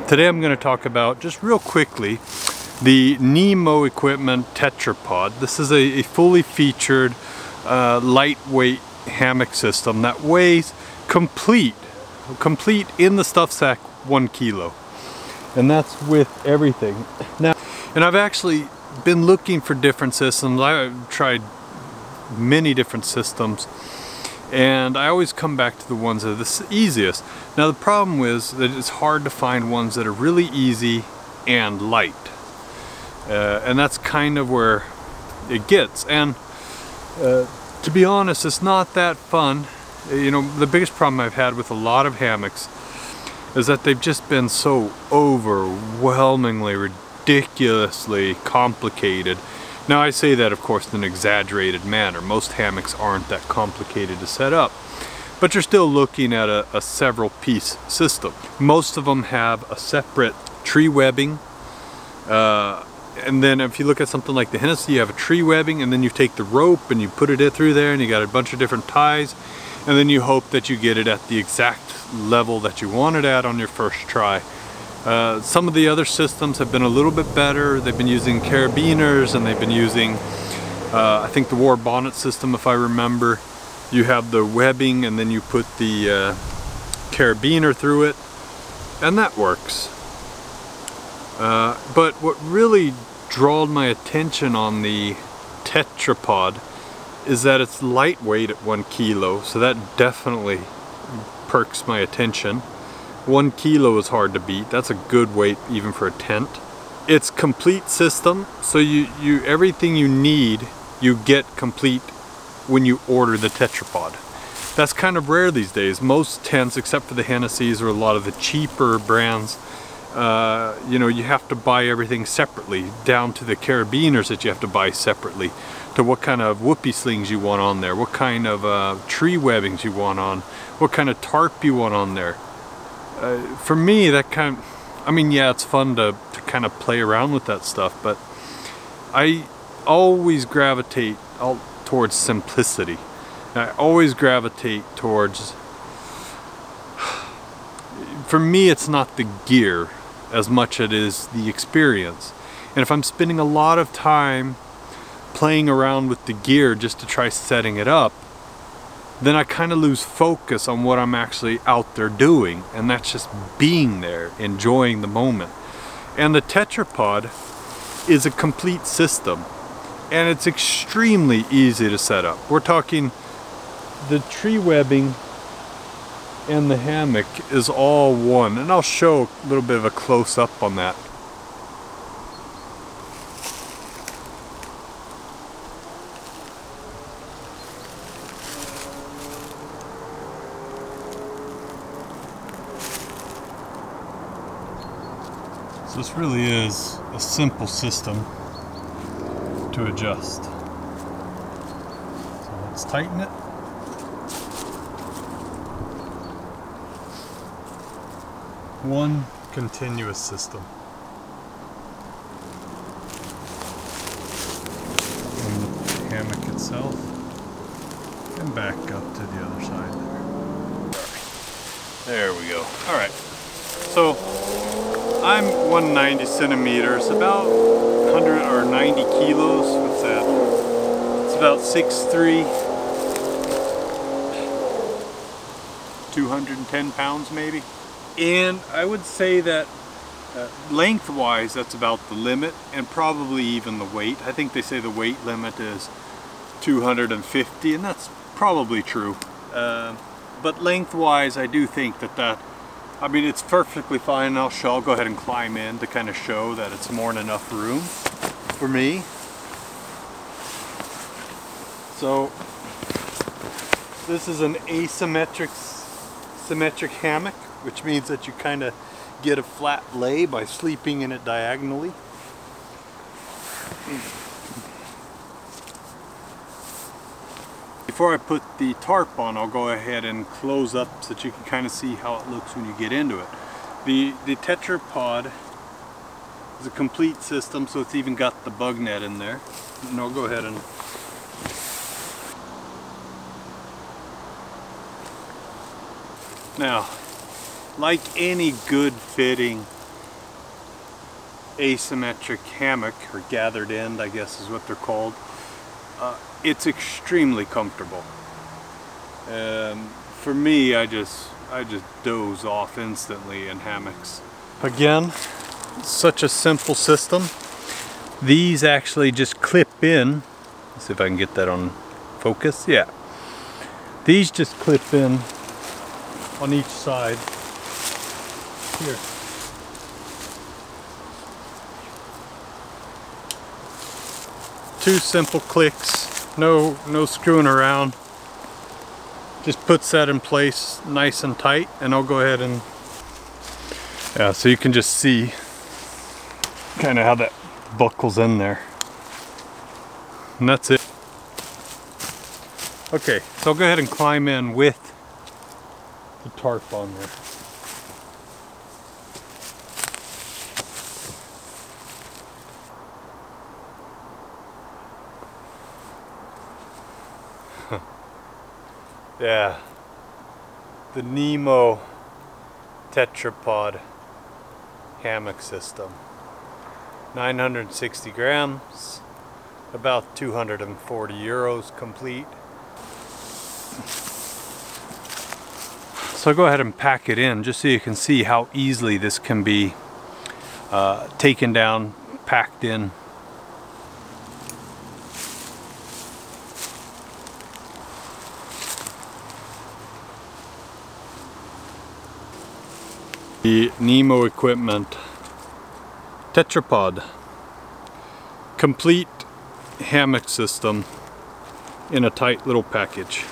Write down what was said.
Today I'm going to talk about, just real quickly, the Nemo equipment tetrapod. This is a fully featured lightweight hammock system that weighs complete in the stuff sack 1 kilo. And that's with everything. Now, and I've actually been looking for different systems. I've tried many different systems, and I always come back to the ones that are the easiest. Now the problem is that it's hard to find ones that are really easy and light. And that's kind of where it gets. And to be honest, it's not that fun. You know, the biggest problem I've had with a lot of hammocks is that they've just been so overwhelmingly, ridiculously complicated. Now I say that, of course, in an exaggerated manner. Most hammocks aren't that complicated to set up, but you're still looking at a several piece system. Most of them have a separate tree webbing, and then if you look at something like the Hennessy, you have a tree webbing, and then you take the rope and you put it through there, and you got a bunch of different ties, and then you hope that you get it at the exact level that you want it at on your first try. Some of the other systems have been a little bit better. They've been using carabiners, and they've been using, I think, the war bonnet system, if I remember. You have the webbing, and then you put the carabiner through it, and that works. But what really drawed my attention on the tetrapod is that it's lightweight at 1 kilo, so that definitely perks my attention. 1 kilo is hard to beat. That's a good weight even for a tent. It's complete system, so you everything you need you get complete when you order the tetrapod. That's kind of rare these days. Most tents, except for the Hennessy's or a lot of the cheaper brands, you know, you have to buy everything separately, down to the carabiners that you have to buy separately, to what kind of whoopee slings you want on there, what kind of tree webbings you want on, what kind of tarp you want on there. For me, that kind of, I mean, yeah, it's fun to kind of play around with that stuff, but I always gravitate towards simplicity. I always gravitate towards, for me, it's not the gear as much as it is the experience. And if I'm spending a lot of time playing around with the gear just to try setting it up, then I kind of lose focus on what I'm actually out there doing, and that's just being there, enjoying the moment. And the tetrapod is a complete system, and it's extremely easy to set up. We're talking the tree webbing and the hammock is all one, and I'll show a little bit of a close-up on that. So this really is a simple system to adjust. So let's tighten it. One continuous system. And the hammock itself, and back up to the other side there. There we go. Alright, so I'm 190 centimeters, about 190 kilos. What's that? It's about 6'3", 210 pounds maybe. And I would say that lengthwise that's about the limit, and probably even the weight. I think they say the weight limit is 250, and that's probably true. But lengthwise I do think that I mean, it's perfectly fine. I'll go ahead and climb in to kind of show that it's more than enough room for me. So this is an asymmetric hammock, which means that you kind of get a flat lay by sleeping in it diagonally. Before I put the tarp on, I'll go ahead and close up so that you can kind of see how it looks when you get into it. The tetrapod is a complete system, so it's even got the bug net in there. And I'll go ahead and now, like any good fitting asymmetric hammock, or gathered end I guess is what they're called. It's extremely comfortable. For me, I just doze off instantly in hammocks. Again, such a simple system. These actually just clip in. Let's see if I can get that on focus. Yeah. These just clip in on each side. Here. Two simple clicks, no screwing around. Just puts that in place nice and tight, and I'll go ahead and so you can just see kind of how that buckles in there. And that's it. Okay, so I'll go ahead and climb in with the tarp on there. Yeah, the Nemo tetrapod hammock system. 960 grams, about 240 euros complete. So I'll go ahead and pack it in just so you can see how easily this can be taken down, packed in. The Nemo equipment tetrapod, complete hammock system in a tight little package.